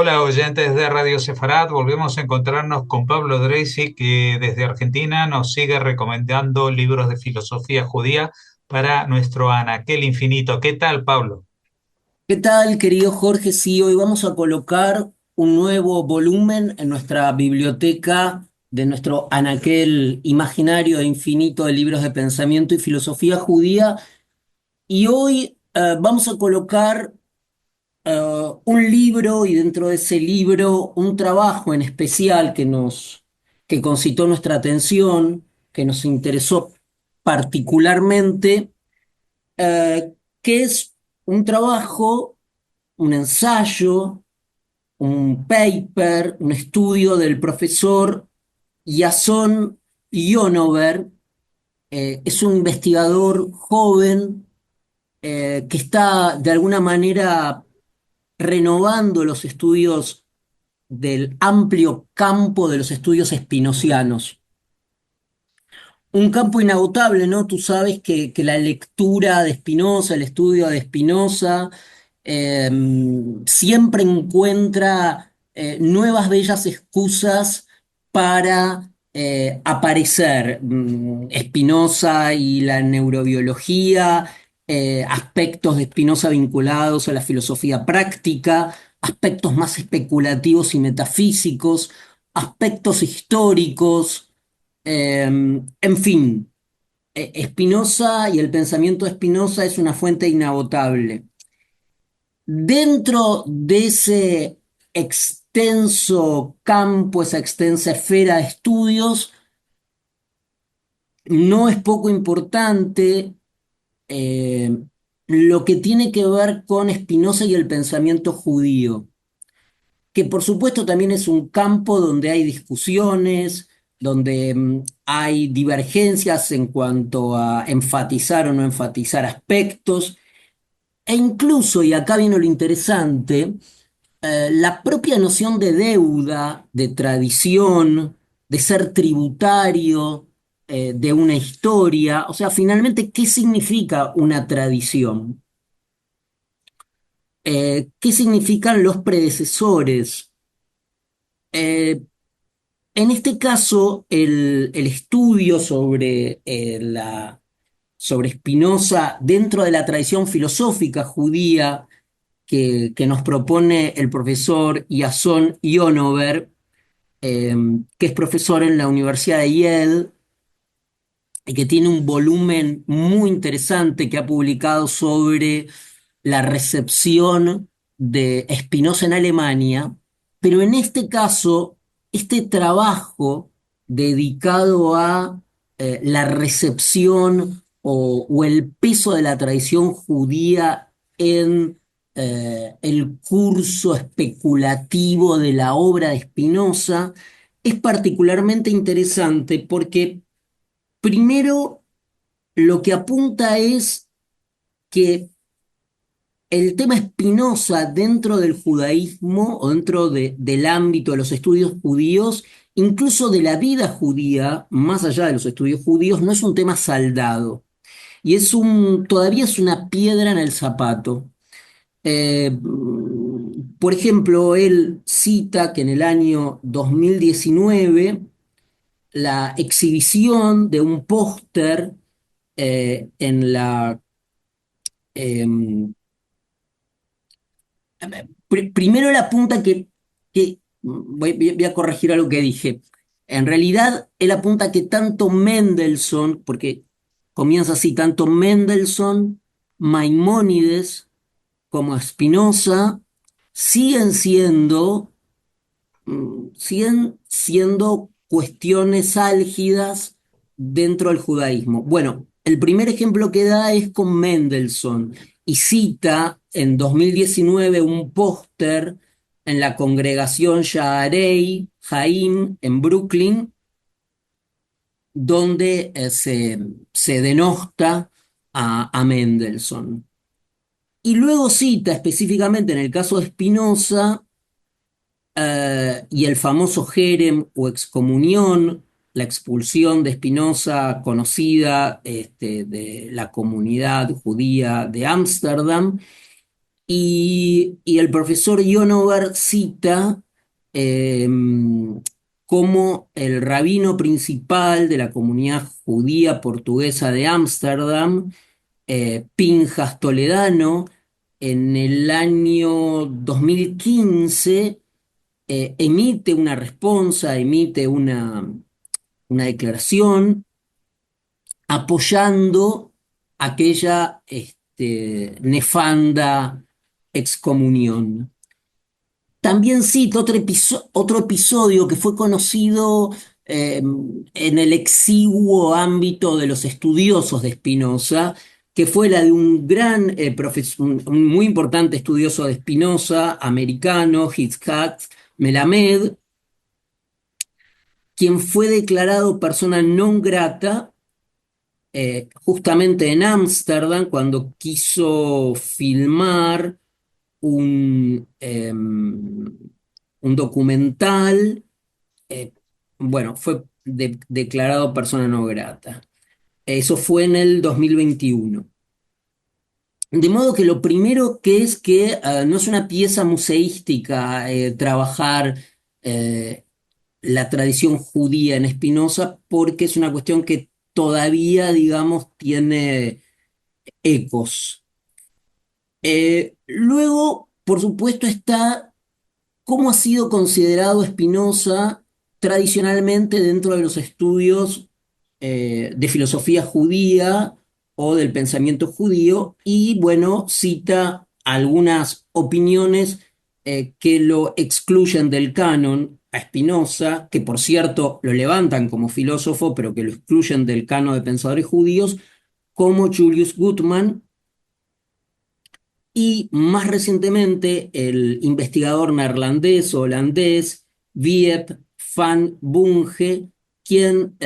Hola oyentes de Radio Sefarad, volvemos a encontrarnos con Pablo Dreisi que desde Argentina nos sigue recomendando libros de filosofía judía para nuestro anaquel infinito. ¿Qué tal, Pablo? ¿Qué tal, querido Jorge? Sí, hoy vamos a colocar un nuevo volumen en nuestra biblioteca de nuestro anaquel imaginario e infinito de libros de pensamiento y filosofía judía. Y hoy vamos a colocar un libro y dentro de ese libro un trabajo en especial que concitó nuestra atención, que nos interesó particularmente, que es un trabajo, un ensayo, un paper, un estudio del profesor Jason Yonover. Es un investigador joven que está de alguna manera renovando los estudios del amplio campo de los estudios spinozianos. Un campo inagotable, ¿no? Tú sabes que la lectura de Spinoza, el estudio de Spinoza, eh, siempre encuentra nuevas bellas excusas para aparecer. Spinoza y la neurobiología, aspectos de Spinoza vinculados a la filosofía práctica, aspectos más especulativos y metafísicos, aspectos históricos. En fin, Spinoza y el pensamiento de Spinoza es una fuente inagotable. Dentro de ese extenso campo, esa extensa esfera de estudios, no es poco importante eh, lo que tiene que ver con Spinoza y el pensamiento judío, que por supuesto también es un campo donde hay discusiones, donde hay divergencias en cuanto a enfatizar o no enfatizar aspectos, e incluso, y acá viene lo interesante, la propia noción de deuda, de tradición, de ser tributario de una historia, o sea, finalmente, ¿qué significa una tradición? ¿Qué significan los predecesores? Eh, En este caso, el estudio sobre Spinoza dentro de la tradición filosófica judía que nos propone el profesor Jason Yonover, que es profesor en la Universidad de Yale y que tiene un volumen muy interesante que ha publicado sobre la recepción de Spinoza en Alemania, pero en este caso, este trabajo dedicado a la recepción o el peso de la tradición judía en el curso especulativo de la obra de Spinoza, es particularmente interesante porque primero lo que apunta es que el tema Spinoza dentro del judaísmo o dentro del ámbito de los estudios judíos, incluso de la vida judía, más allá de los estudios judíos, no es un tema saldado y todavía es una piedra en el zapato. Por ejemplo, él cita que en el año 2019 la exhibición de un póster en la em, primero él apunta voy a corregir algo que dije. En realidad, él apunta que tanto Mendelssohn, porque comienza así, tanto Mendelssohn, Maimónides como Spinoza siguen siguen siendo cuestiones álgidas dentro del judaísmo. Bueno, el primer ejemplo que da es con Mendelssohn y cita en 2019 un póster en la congregación Shaarei Haim en Brooklyn, donde se denosta a Mendelssohn. Y luego cita específicamente en el caso de Spinoza y el famoso Jerem o excomunión, la expulsión de Spinoza conocida de la comunidad judía de Ámsterdam, Y el profesor Yonover cita eh, como el rabino principal de la comunidad judía portuguesa de Ámsterdam, Pinjas Toledano, en el año 2015 emite una responsa, emite una declaración apoyando aquella nefanda excomunión. También cito otro episodio que fue conocido en el exiguo ámbito de los estudiosos de Spinoza, que fue la de un gran profesor, un muy importante estudioso de Spinoza, americano, Yitzhak Melamed, quien fue declarado persona non grata justamente en Ámsterdam cuando quiso filmar un documental. eh, bueno, fue declarado persona no grata. Eso fue en el 2021. De modo que lo primero que es que no es una pieza museística trabajar eh, la tradición judía en Spinoza, porque es una cuestión que todavía, digamos, tiene ecos. Luego, por supuesto, está cómo ha sido considerado Spinoza tradicionalmente dentro de los estudios de filosofía judía o del pensamiento judío, y bueno, cita algunas opiniones que lo excluyen del canon a Spinoza, que por cierto lo levantan como filósofo, pero que lo excluyen del canon de pensadores judíos, como Julius Gutmann, y más recientemente el investigador neerlandés o holandés Wiep van Bunge, quien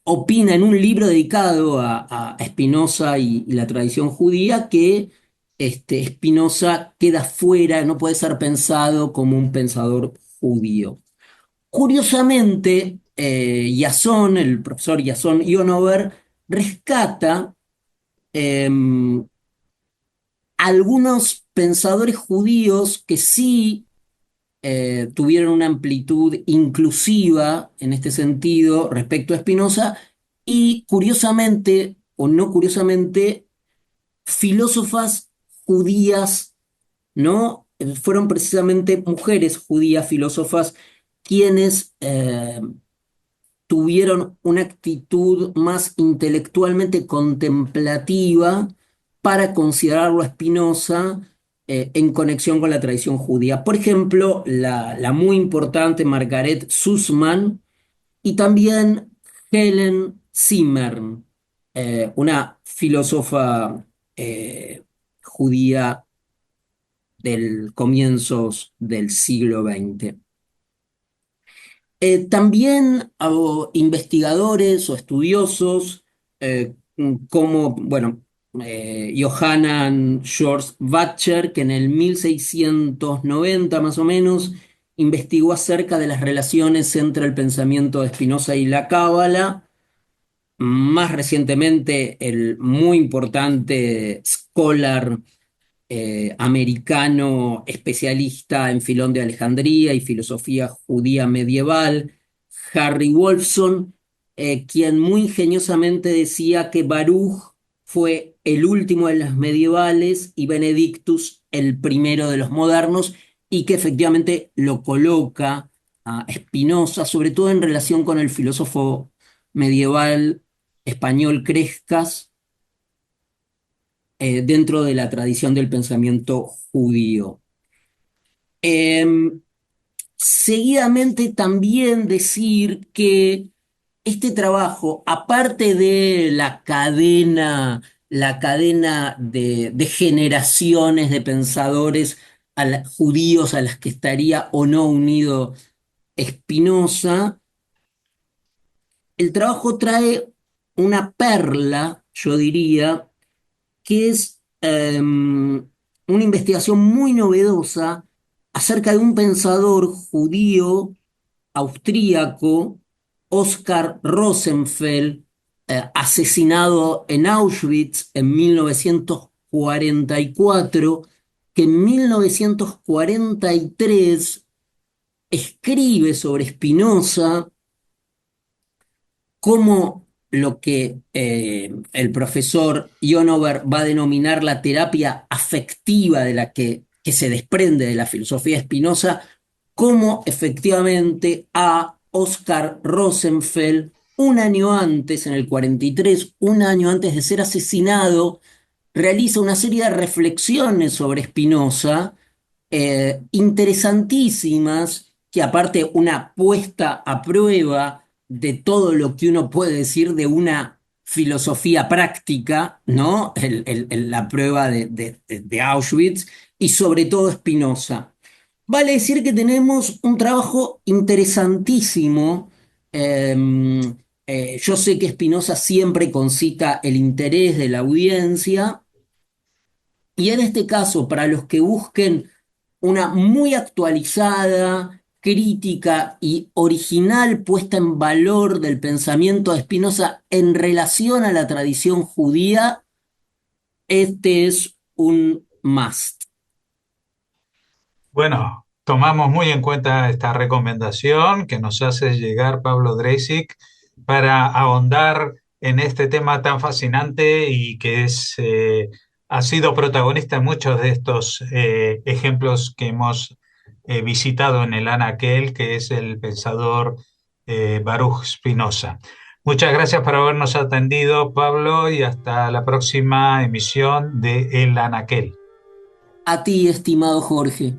opina en un libro dedicado a Spinoza y la tradición judía que Spinoza queda fuera, no puede ser pensado como un pensador judío. Curiosamente, Jason, el profesor Jason Ionover, rescata em, algunos pensadores judíos que sí tuvieron una amplitud inclusiva en este sentido respecto a Spinoza, y curiosamente o no curiosamente, filósofas judías, ¿no? Fueron precisamente mujeres judías filósofas quienes tuvieron una actitud más intelectualmente contemplativa para considerarlo a Spinoza en conexión con la tradición judía. Por ejemplo, la muy importante Margaret Sussman y también Helen Zimmern, una filósofa judía del comienzos del siglo XX. También investigadores o estudiosos como, bueno, Johannan George Butcher, que en el 1690 más o menos investigó acerca de las relaciones entre el pensamiento de Spinoza y la Cábala. Más recientemente, el muy importante scholar americano especialista en Filón de Alejandría y filosofía judía medieval, Harry Wolfson, quien muy ingeniosamente decía que Baruch fue el último de los medievales y Benedictus el primero de los modernos, y que efectivamente lo coloca a Spinoza, sobre todo en relación con el filósofo medieval español Crescas, dentro de la tradición del pensamiento judío. Em, Seguidamente también decir que este trabajo, aparte de la cadena de generaciones de pensadores judíos a las que estaría o no unido Spinoza, el trabajo trae una perla, yo diría, que es una investigación muy novedosa acerca de un pensador judío austríaco, Oskar Rosenfeld, asesinado en Auschwitz en 1940, 1944, que en 1943 escribe sobre Spinoza como lo que el profesor Ionover va a denominar la terapia afectiva de la que se desprende de la filosofía de Spinoza, como efectivamente a Oscar Rosenfeld, un año antes, en el 43, un año antes de ser asesinado, realiza una serie de reflexiones sobre Spinoza interesantísimas, que aparte una puesta a prueba de todo lo que uno puede decir de una filosofía práctica, ¿no? La prueba de Auschwitz y sobre todo Spinoza. Vale decir que tenemos un trabajo interesantísimo. eh, yo sé que Spinoza siempre concita el interés de la audiencia y en este caso, para los que busquen una muy actualizada, crítica y original puesta en valor del pensamiento de Spinoza en relación a la tradición judía, este es un must. Bueno, tomamos muy en cuenta esta recomendación que nos hace llegar Pablo Dreisig para ahondar en este tema tan fascinante y que ha sido protagonista en muchos de estos ejemplos que hemos visitado en el Anaquel, que es el pensador Baruch Spinoza. Muchas gracias por habernos atendido, Pablo, y hasta la próxima emisión de El Anaquel. A ti, estimado Jorge.